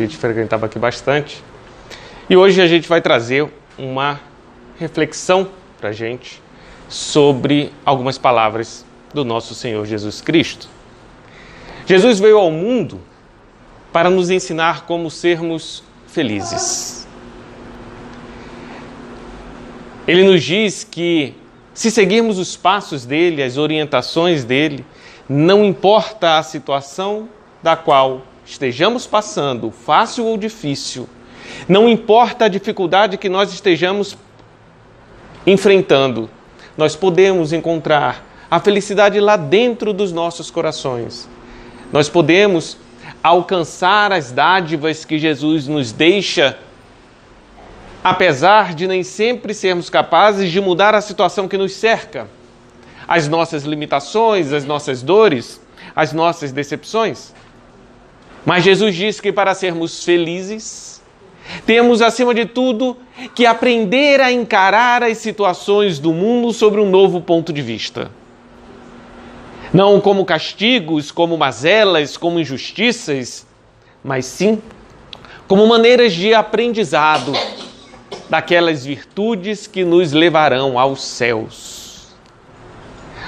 gente frequentava aqui bastante. E hoje a gente vai trazer uma reflexão para a gente sobre algumas palavras do nosso Senhor Jesus Cristo. Jesus veio ao mundo para nos ensinar como sermos felizes. Ele nos diz que, se seguirmos os passos dele, as orientações dele, não importa a situação da qual estejamos passando, fácil ou difícil, não importa a dificuldade que nós estejamos enfrentando, nós podemos encontrar a felicidade lá dentro dos nossos corações. Nós podemos alcançar as dádivas que Jesus nos deixa, apesar de nem sempre sermos capazes de mudar a situação que nos cerca, as nossas limitações, as nossas dores, as nossas decepções. Mas Jesus diz que para sermos felizes, temos, acima de tudo, que aprender a encarar as situações do mundo sobre um novo ponto de vista. Não como castigos, como mazelas, como injustiças, mas sim como maneiras de aprendizado daquelas virtudes que nos levarão aos céus.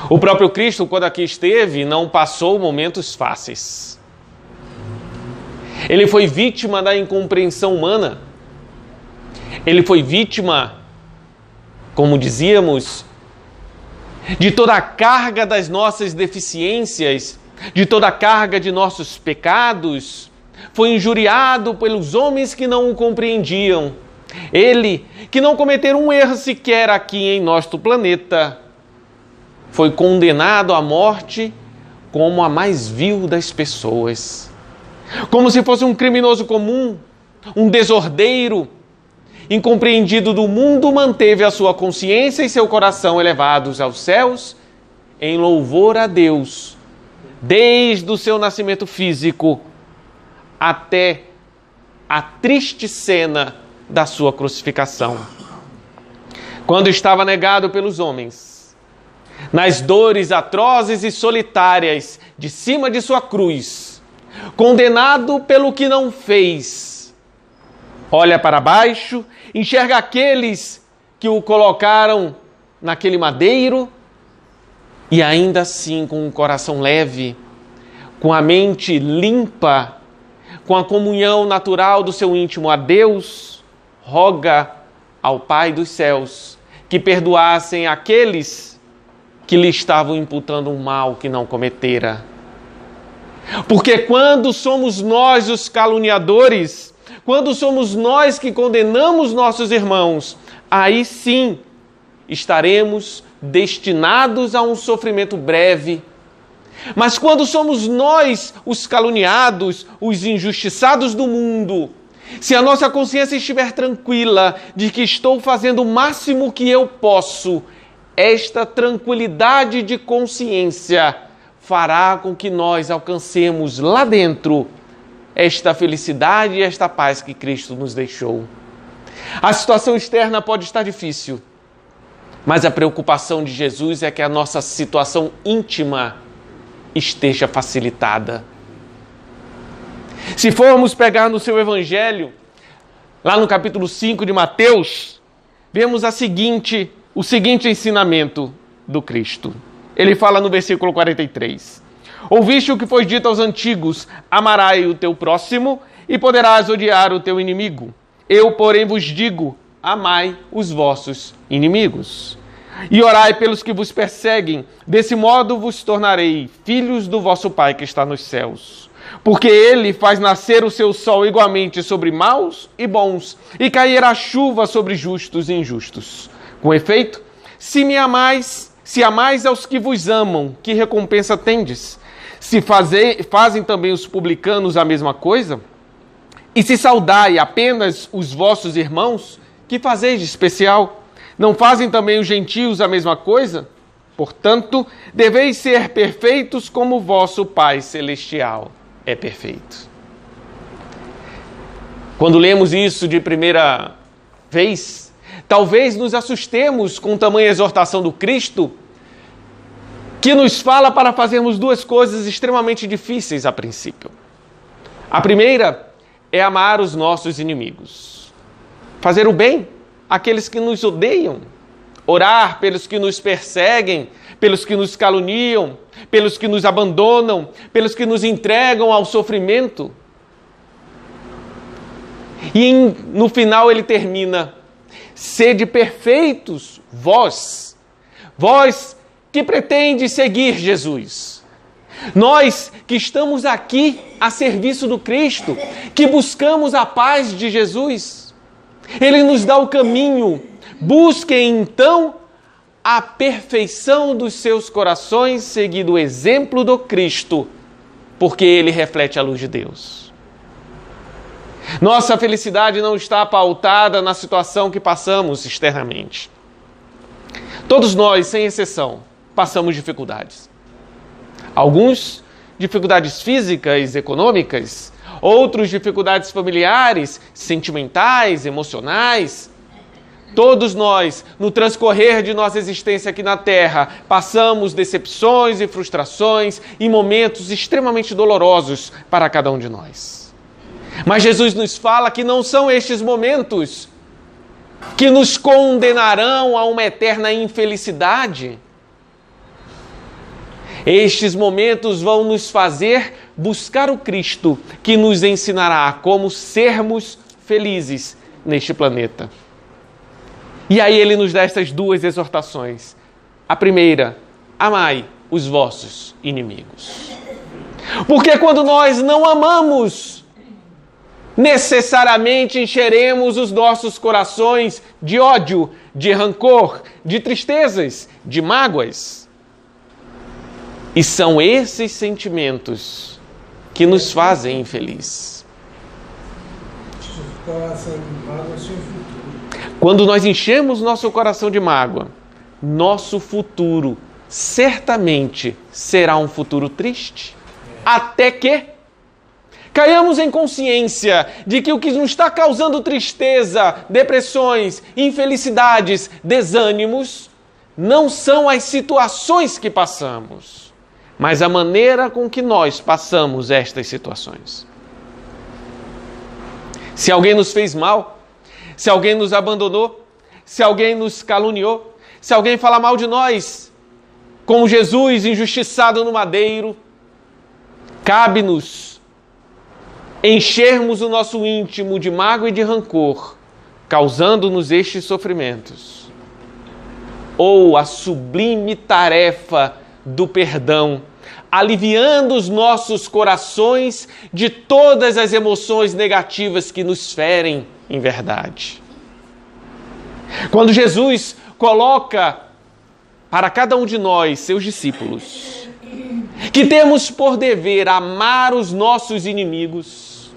O próprio Cristo, quando aqui esteve, não passou momentos fáceis. Ele foi vítima da incompreensão humana. Ele foi vítima, como dizíamos, de toda a carga das nossas deficiências, de toda a carga de nossos pecados. Foi injuriado pelos homens que não o compreendiam. Ele, que não cometeu um erro sequer aqui em nosso planeta, foi condenado à morte como a mais vil das pessoas. Como se fosse um criminoso comum, um desordeiro, incompreendido do mundo, manteve a sua consciência e seu coração elevados aos céus em louvor a Deus, desde o seu nascimento físico até a triste cena da sua crucificação. Quando estava negado pelos homens, nas dores atrozes e solitárias de cima de sua cruz, condenado pelo que não fez, olha para baixo, enxerga aqueles que o colocaram naquele madeiro e ainda assim, com um coração leve, com a mente limpa, com a comunhão natural do seu íntimo a Deus, roga ao Pai dos céus que perdoassem aqueles que lhe estavam imputando um mal que não cometera. Porque quando somos nós os caluniadores, quando somos nós que condenamos nossos irmãos, aí sim estaremos destinados a um sofrimento breve. Mas quando somos nós os caluniados, os injustiçados do mundo, se a nossa consciência estiver tranquila de que estou fazendo o máximo que eu posso, esta tranquilidade de consciência fará com que nós alcancemos lá dentro esta felicidade e esta paz que Cristo nos deixou. A situação externa pode estar difícil, mas a preocupação de Jesus é que a nossa situação íntima esteja facilitada. Se formos pegar no seu Evangelho, lá no capítulo 5 de Mateus, vemos o seguinte ensinamento do Cristo. Ele fala no versículo 43. Ouviste o que foi dito aos antigos, amarás o teu próximo e poderás odiar o teu inimigo. Eu, porém, vos digo, amai os vossos inimigos. E orai pelos que vos perseguem, desse modo vos tornarei filhos do vosso Pai que está nos céus. Porque ele faz nascer o seu sol igualmente sobre maus e bons, e cair a chuva sobre justos e injustos. Com efeito, se amais aos que vos amam, que recompensa tendes? Se fazem também os publicanos a mesma coisa? E se saudai apenas os vossos irmãos, que fazeis de especial? Não fazem também os gentios a mesma coisa? Portanto, deveis ser perfeitos como vosso Pai Celestial é perfeito. Quando lemos isso de primeira vez, talvez nos assustemos com tamanha exortação do Cristo, que nos fala para fazermos duas coisas extremamente difíceis a princípio. A primeira é amar os nossos inimigos, fazer o bem àqueles que nos odeiam, orar pelos que nos perseguem, pelos que nos caluniam, pelos que nos abandonam, pelos que nos entregam ao sofrimento. E no final ele termina: sede perfeitos, vós que pretende seguir Jesus. Nós que estamos aqui a serviço do Cristo, que buscamos a paz de Jesus. Ele nos dá o caminho. Busquem então a perfeição dos seus corações, seguindo o exemplo do Cristo, porque ele reflete a luz de Deus. Nossa felicidade não está pautada na situação que passamos externamente. Todos nós, sem exceção, passamos dificuldades. Alguns, dificuldades físicas, econômicas, outros, dificuldades familiares, sentimentais, emocionais. Todos nós, no transcorrer de nossa existência aqui na Terra, passamos decepções e frustrações e momentos extremamente dolorosos para cada um de nós. Mas Jesus nos fala que não são estes momentos que nos condenarão a uma eterna infelicidade. Estes momentos vão nos fazer buscar o Cristo, que nos ensinará como sermos felizes neste planeta. E aí ele nos dá estas duas exortações. A primeira: amai os vossos inimigos. Porque quando nós não amamos, necessariamente encheremos os nossos corações de ódio, de rancor, de tristezas, de mágoas. E são esses sentimentos que nos fazem infelizes. Quando nós enchemos nosso coração de mágoa, nosso futuro certamente será um futuro triste. Até que caiamos em consciência de que o que nos está causando tristeza, depressões, infelicidades, desânimos, não são as situações que passamos, mas a maneira com que nós passamos estas situações. Se alguém nos fez mal, se alguém nos abandonou, se alguém nos caluniou, se alguém fala mal de nós, como Jesus injustiçado no madeiro, cabe-nos enchermos o nosso íntimo de mágoa e de rancor, causando-nos estes sofrimentos. Ou a sublime tarefa do perdão, aliviando os nossos corações de todas as emoções negativas que nos ferem em verdade. Quando Jesus coloca para cada um de nós, seus discípulos, que temos por dever amar os nossos inimigos,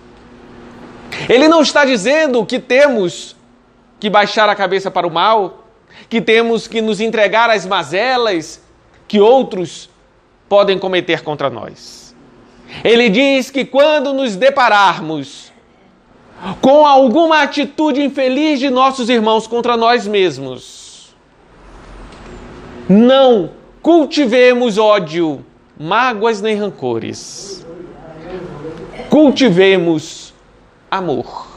ele não está dizendo que temos que baixar a cabeça para o mal, que temos que nos entregar às mazelas que outros podem cometer contra nós. Ele diz que quando nos depararmos com alguma atitude infeliz de nossos irmãos contra nós mesmos, não cultivemos ódio, mágoas nem rancores. Cultivemos amor.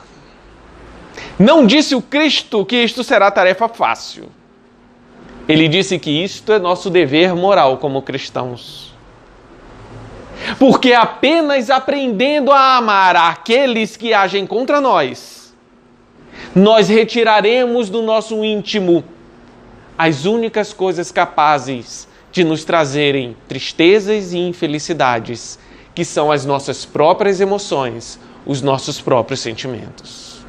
Não disse o Cristo que isto será tarefa fácil. Ele disse que isto é nosso dever moral como cristãos. Porque apenas aprendendo a amar aqueles que agem contra nós, nós retiraremos do nosso íntimo as únicas coisas capazes de nos trazerem tristezas e infelicidades, que são as nossas próprias emoções, os nossos próprios sentimentos.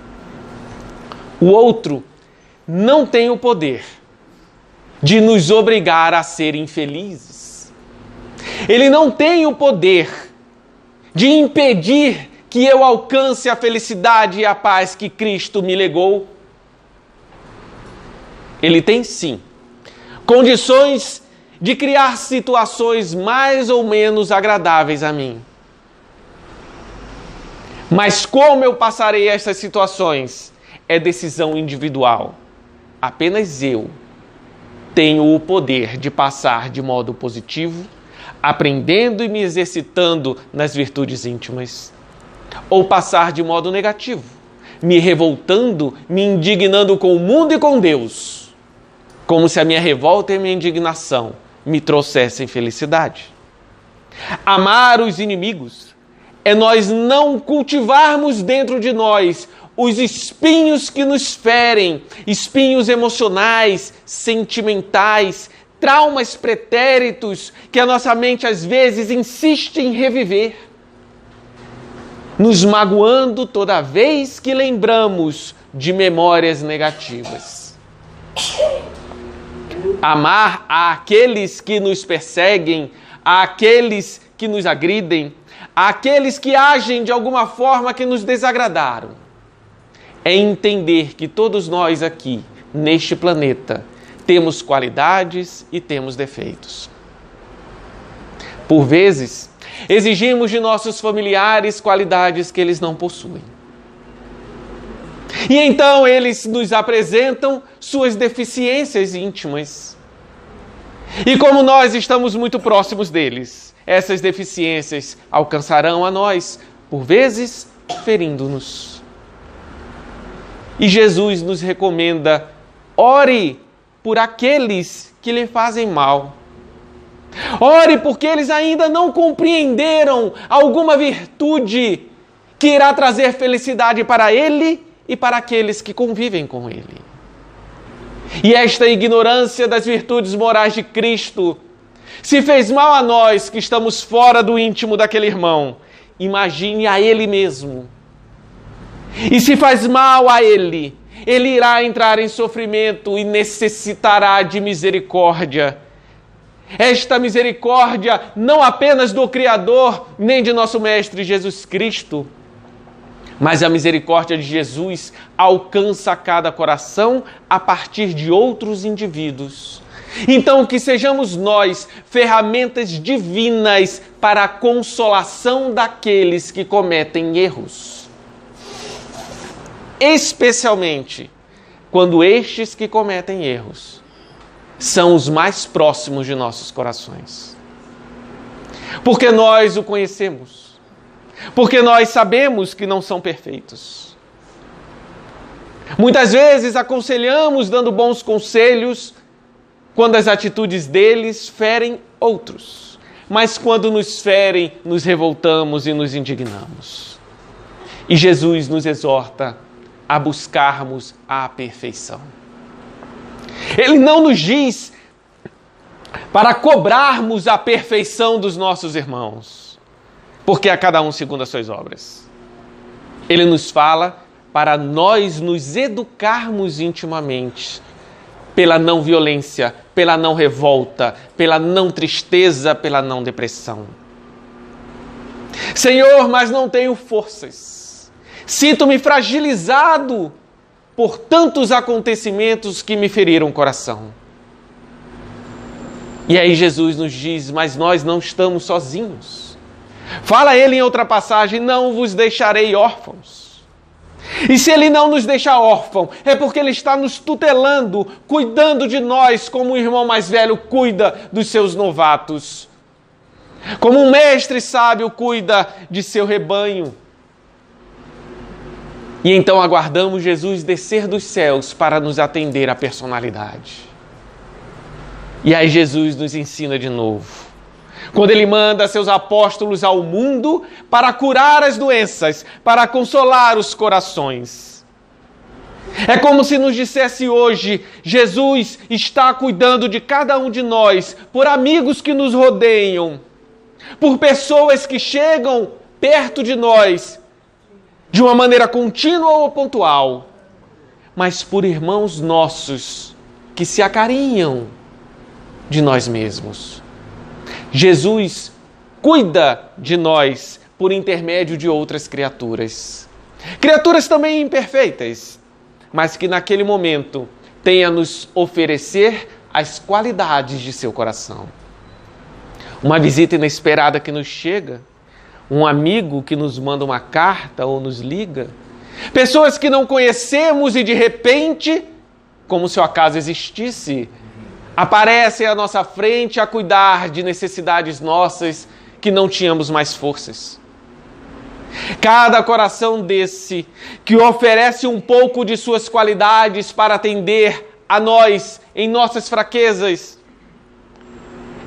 O outro não tem o poder de nos obrigar a ser infelizes. Ele não tem o poder de impedir que eu alcance a felicidade e a paz que Cristo me legou. Ele tem sim condições de criar situações mais ou menos agradáveis a mim. Mas como eu passarei essas situações é decisão individual. Apenas eu tenho o poder de passar de modo positivo, aprendendo e me exercitando nas virtudes íntimas. ou passar de modo negativo, me revoltando, me indignando com o mundo e com Deus, como se a minha revolta e a minha indignação me trouxessem felicidade. Amar os inimigos é nós não cultivarmos dentro de nós os espinhos que nos ferem, espinhos emocionais, sentimentais, traumas pretéritos que a nossa mente às vezes insiste em reviver, nos magoando toda vez que lembramos de memórias negativas. Amar àqueles que nos perseguem, àqueles que nos agridem, àqueles que agem de alguma forma que nos desagradaram, é entender que todos nós aqui, neste planeta, temos qualidades e temos defeitos. Por vezes, exigimos de nossos familiares qualidades que eles não possuem. E então eles nos apresentam suas deficiências íntimas. E como nós estamos muito próximos deles, essas deficiências alcançarão a nós, por vezes, ferindo-nos. E Jesus nos recomenda: ore por aqueles que lhe fazem mal. Ore porque eles ainda não compreenderam alguma virtude que irá trazer felicidade para ele e para aqueles que convivem com ele. E esta ignorância das virtudes morais de Cristo, se fez mal a nós que estamos fora do íntimo daquele irmão, imagine a ele mesmo. E se faz mal a ele, ele irá entrar em sofrimento e necessitará de misericórdia. Esta misericórdia não apenas do Criador, nem de nosso Mestre Jesus Cristo, mas a misericórdia de Jesus alcança cada coração a partir de outros indivíduos. Então, que sejamos nós ferramentas divinas para a consolação daqueles que cometem erros. Especialmente quando estes que cometem erros são os mais próximos de nossos corações. Porque nós o conhecemos. Porque nós sabemos que não são perfeitos. Muitas vezes aconselhamos dando bons conselhos quando as atitudes deles ferem outros. Mas quando nos ferem, nos revoltamos e nos indignamos. E Jesus nos exorta a buscarmos a perfeição. Ele não nos diz para cobrarmos a perfeição dos nossos irmãos, porque a cada um segundo as suas obras. Ele nos fala para nós nos educarmos intimamente pela não violência, pela não revolta, pela não tristeza, pela não depressão. Senhor, mas não tenho forças. Sinto-me fragilizado por tantos acontecimentos que me feriram o coração. E aí Jesus nos diz, mas nós não estamos sozinhos. Fala ele em outra passagem, não vos deixarei órfãos. E se ele não nos deixa órfão, é porque ele está nos tutelando, cuidando de nós, como o irmão mais velho cuida dos seus novatos. Como um mestre sábio cuida de seu rebanho. E então aguardamos Jesus descer dos céus para nos atender à personalidade. E aí Jesus nos ensina de novo. Quando ele manda seus apóstolos ao mundo para curar as doenças, para consolar os corações. É como se nos dissesse hoje, Jesus está cuidando de cada um de nós, por amigos que nos rodeiam, por pessoas que chegam perto de nós, de uma maneira contínua ou pontual, mas por irmãos nossos que se acarinham de nós mesmos. Jesus cuida de nós por intermédio de outras criaturas. Criaturas também imperfeitas, mas que naquele momento têm a nos oferecer as qualidades de seu coração. Uma visita inesperada que nos chega, um amigo que nos manda uma carta ou nos liga, pessoas que não conhecemos e de repente, como se o acaso existisse, aparecem à nossa frente a cuidar de necessidades nossas que não tínhamos mais forças. Cada coração desse que oferece um pouco de suas qualidades para atender a nós em nossas fraquezas,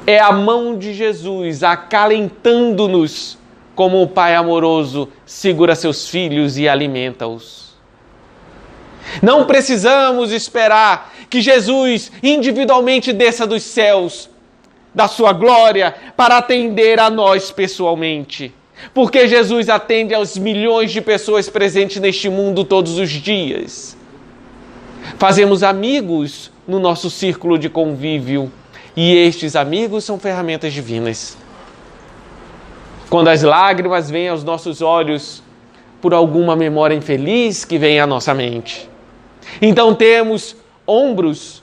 é a mão de Jesus acalentando-nos, como o Pai amoroso segura seus filhos e alimenta-os. Não precisamos esperar que Jesus individualmente desça dos céus, da sua glória, para atender a nós pessoalmente. Porque Jesus atende aos milhões de pessoas presentes neste mundo todos os dias. Fazemos amigos no nosso círculo de convívio e estes amigos são ferramentas divinas. Quando as lágrimas vêm aos nossos olhos por alguma memória infeliz que vem à nossa mente, então temos ombros,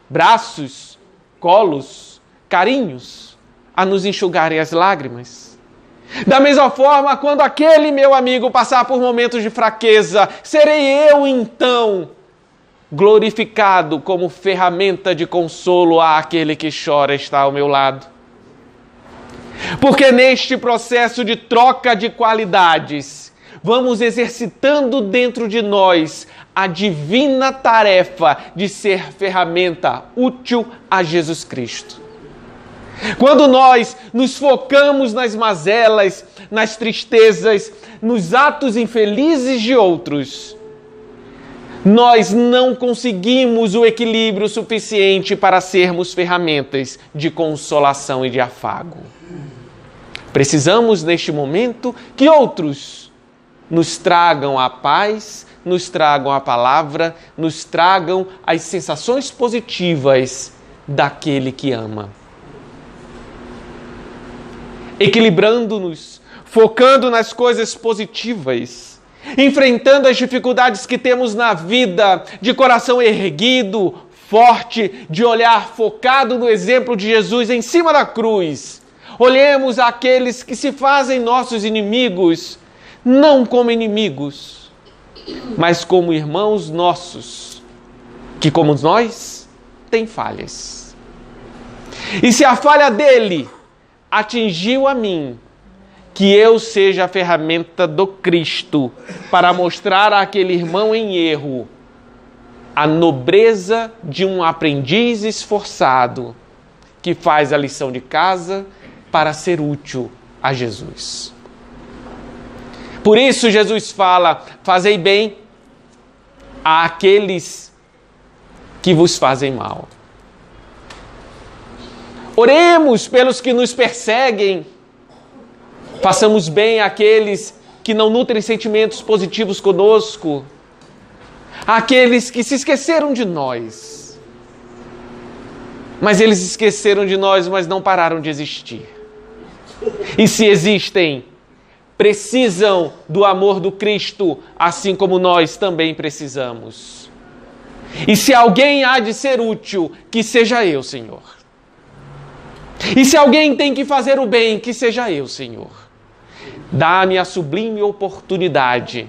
braços, colos, carinhos a nos enxugarem as lágrimas. Da mesma forma, quando aquele meu amigo passar por momentos de fraqueza, serei eu então glorificado como ferramenta de consolo àquele que chora está ao meu lado. Porque neste processo de troca de qualidades, vamos exercitando dentro de nós a divina tarefa de ser ferramenta útil a Jesus Cristo. Quando nós nos focamos nas mazelas, nas tristezas, nos atos infelizes de outros, nós não conseguimos o equilíbrio suficiente para sermos ferramentas de consolação e de afago. Precisamos, neste momento, que outros nos tragam a paz, nos tragam a palavra, nos tragam as sensações positivas daquele que ama. Equilibrando-nos, focando nas coisas positivas, enfrentando as dificuldades que temos na vida, de coração erguido, forte, de olhar focado no exemplo de Jesus em cima da cruz. Olhemos aqueles que se fazem nossos inimigos, não como inimigos, mas como irmãos nossos, que como nós, têm falhas. E se a falha dele atingiu a mim, que eu seja a ferramenta do Cristo para mostrar àquele irmão em erro a nobreza de um aprendiz esforçado que faz a lição de casa para ser útil a Jesus. Por isso Jesus fala: fazei bem àqueles que vos fazem mal. Oremos pelos que nos perseguem. Façamos bem àqueles que não nutrem sentimentos positivos conosco. Àqueles que se esqueceram de nós. Mas eles esqueceram de nós, mas não pararam de existir. E se existem, precisam do amor do Cristo, assim como nós também precisamos. E se alguém há de ser útil, que seja eu, Senhor. E se alguém tem que fazer o bem, que seja eu, Senhor. Dá-me a sublime oportunidade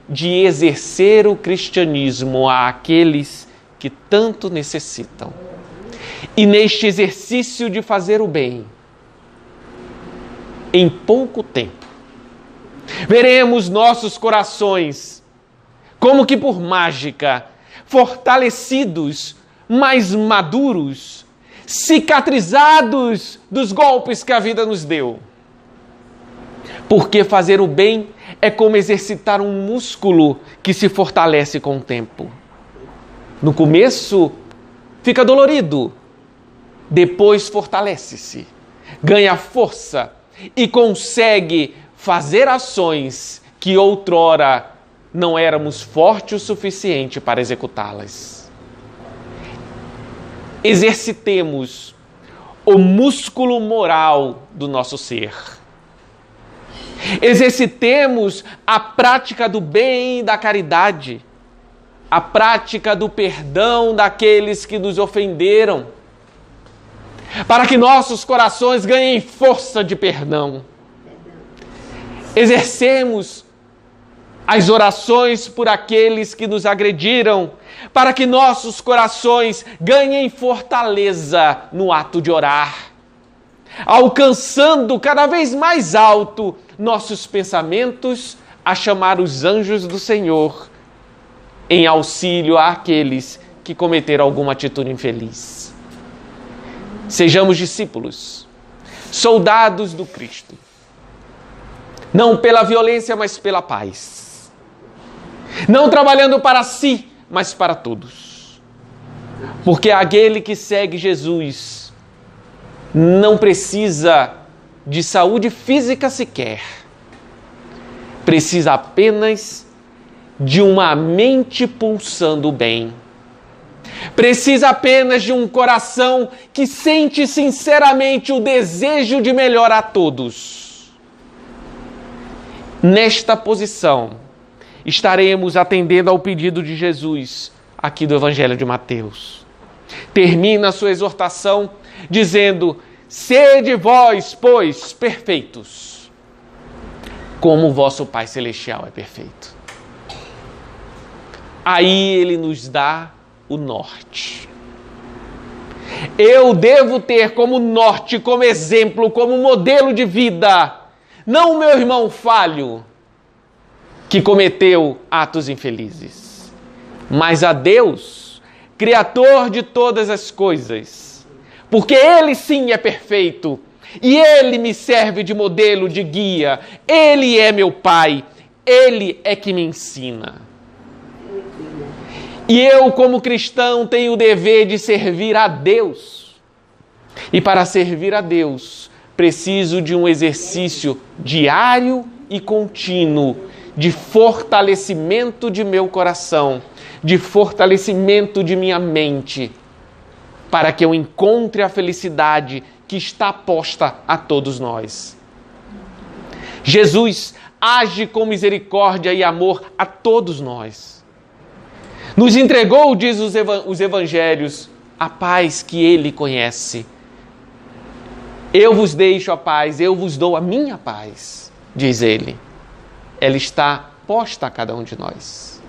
de exercer o cristianismo àqueles que tanto necessitam. E neste exercício de fazer o bem, em pouco tempo, veremos nossos corações, como que por mágica, fortalecidos, mais maduros, cicatrizados dos golpes que a vida nos deu. Porque fazer o bem é como exercitar um músculo que se fortalece com o tempo. No começo fica dolorido, depois fortalece-se, ganha força e consegue fazer ações que outrora não éramos fortes o suficiente para executá-las. Exercitemos o músculo moral do nosso ser. Exercitemos a prática do bem e da caridade, a prática do perdão daqueles que nos ofenderam, para que nossos corações ganhem força de perdão. Exercemos as orações por aqueles que nos agrediram, para que nossos corações ganhem fortaleza no ato de orar, alcançando cada vez mais alto nossos pensamentos a chamar os anjos do Senhor em auxílio àqueles que cometeram alguma atitude infeliz. Sejamos discípulos, soldados do Cristo. Não pela violência, mas pela paz. Não trabalhando para si, mas para todos. Porque aquele que segue Jesus não precisa de saúde física sequer. Precisa apenas de uma mente pulsando bem. Precisa apenas de um coração que sente sinceramente o desejo de melhorar a todos. Nesta posição, estaremos atendendo ao pedido de Jesus aqui do Evangelho de Mateus. Termina a sua exortação dizendo: sede vós, pois, perfeitos, como o vosso Pai Celestial é perfeito. Aí ele nos dá o norte. Eu devo ter como norte, como exemplo, como modelo de vida, não o meu irmão falho, que cometeu atos infelizes, mas a Deus, Criador de todas as coisas, porque Ele sim é perfeito, e Ele me serve de modelo, de guia, Ele é meu Pai, Ele é que me ensina. E eu, como cristão, tenho o dever de servir a Deus. E para servir a Deus, preciso de um exercício diário e contínuo de fortalecimento de meu coração, de fortalecimento de minha mente, para que eu encontre a felicidade que está posta a todos nós. Jesus age com misericórdia e amor a todos nós. Nos entregou, diz os evangelhos, a paz que Ele conhece. Eu vos deixo a paz, eu vos dou a minha paz, diz Ele. Ela está posta a cada um de nós.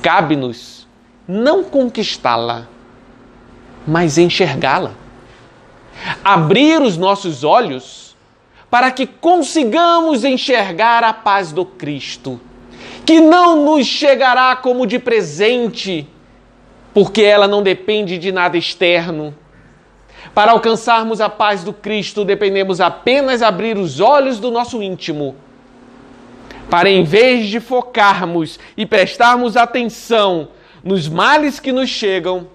Cabe-nos não conquistá-la, mas enxergá-la. Abrir os nossos olhos para que consigamos enxergar a paz do Cristo, que não nos chegará como de presente, porque ela não depende de nada externo. Para alcançarmos a paz do Cristo, dependemos apenas abrir os olhos do nosso íntimo, para em vez de focarmos e prestarmos atenção nos males que nos chegam,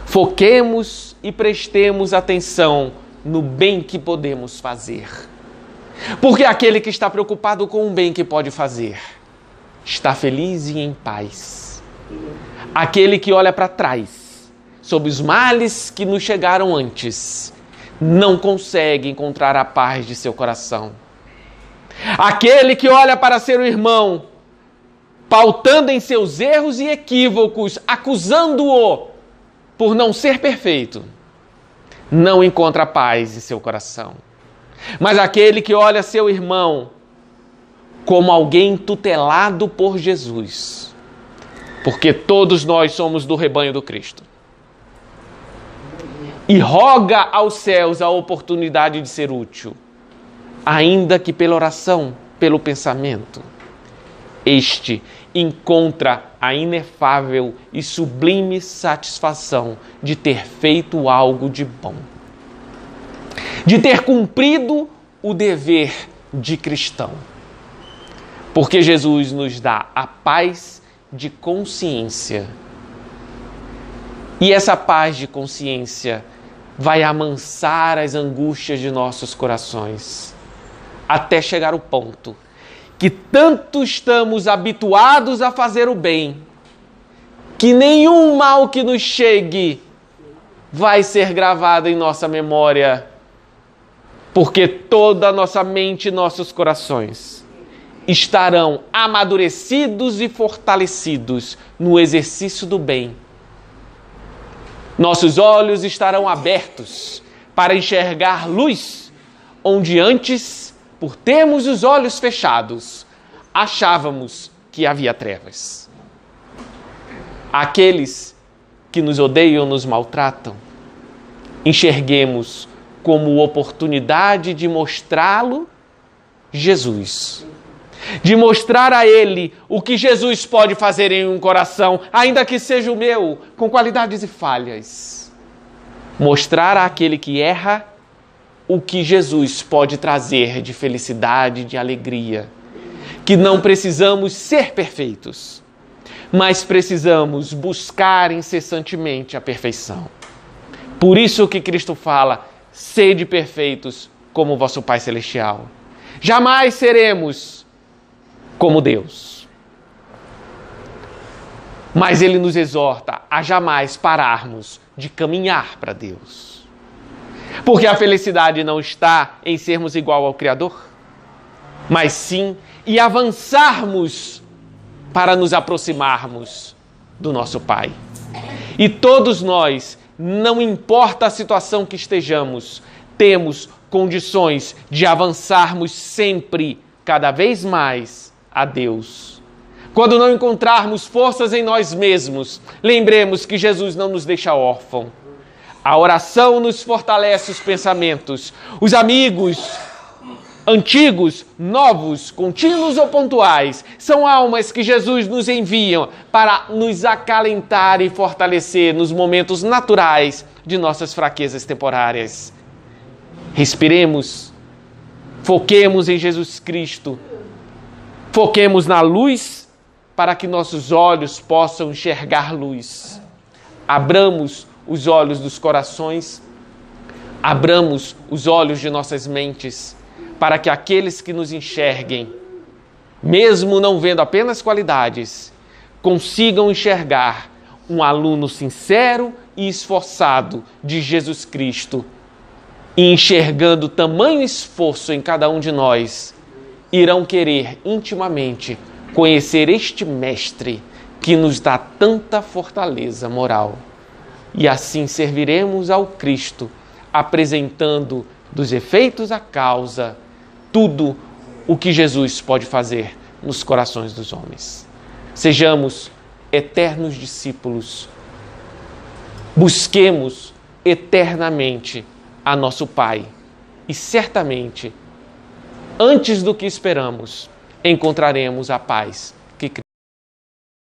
foquemos e prestemos atenção no bem que podemos fazer. Porque aquele que está preocupado com o bem que pode fazer, está feliz e em paz. Aquele que olha para trás, sobre os males que nos chegaram antes, não consegue encontrar a paz de seu coração. Aquele que olha para seu irmão, pautando em seus erros e equívocos, acusando-o por não ser perfeito, não encontra paz em seu coração. Mas aquele que olha seu irmão como alguém tutelado por Jesus, porque todos nós somos do rebanho do Cristo, e roga aos céus a oportunidade de ser útil, ainda que pela oração, pelo pensamento, este encontra a inefável e sublime satisfação de ter feito algo de bom, de ter cumprido o dever de cristão. Porque Jesus nos dá a paz de consciência. E essa paz de consciência vai amansar as angústias de nossos corações, até chegar ao ponto que tanto estamos habituados a fazer o bem, que nenhum mal que nos chegue vai ser gravado em nossa memória, porque toda a nossa mente e nossos corações estarão amadurecidos e fortalecidos no exercício do bem. Nossos olhos estarão abertos para enxergar luz, onde antes, por termos os olhos fechados, achávamos que havia trevas. Aqueles que nos odeiam, nos maltratam, enxerguemos como oportunidade de mostrá-lo Jesus, de mostrar a Ele o que Jesus pode fazer em um coração, ainda que seja o meu, com qualidades e falhas. Mostrar àquele que erra o que Jesus pode trazer de felicidade, de alegria. Que não precisamos ser perfeitos, mas precisamos buscar incessantemente a perfeição. Por isso que Cristo fala, sede perfeitos como vosso Pai Celestial. Jamais seremos como Deus. Mas Ele nos exorta a jamais pararmos de caminhar para Deus. Porque a felicidade não está em sermos igual ao Criador, mas sim em avançarmos para nos aproximarmos do nosso Pai. E todos nós, não importa a situação que estejamos, temos condições de avançarmos sempre, cada vez mais, a Deus. Quando não encontrarmos forças em nós mesmos, lembremos que Jesus não nos deixa órfão. A oração nos fortalece os pensamentos. Os amigos, antigos, novos, contínuos ou pontuais, são almas que Jesus nos envia para nos acalentar e fortalecer nos momentos naturais de nossas fraquezas temporárias. Respiremos, foquemos em Jesus Cristo, foquemos na luz para que nossos olhos possam enxergar luz. Abramos os olhos dos corações, abramos os olhos de nossas mentes, para que aqueles que nos enxerguem, mesmo não vendo apenas qualidades, consigam enxergar um aluno sincero e esforçado de Jesus Cristo, e enxergando tamanho esforço em cada um de nós, irão querer intimamente conhecer este Mestre que nos dá tanta fortaleza moral. E assim serviremos ao Cristo, apresentando dos efeitos à causa tudo o que Jesus pode fazer nos corações dos homens. Sejamos eternos discípulos. Busquemos eternamente a nosso Pai. E certamente, antes do que esperamos, encontraremos a paz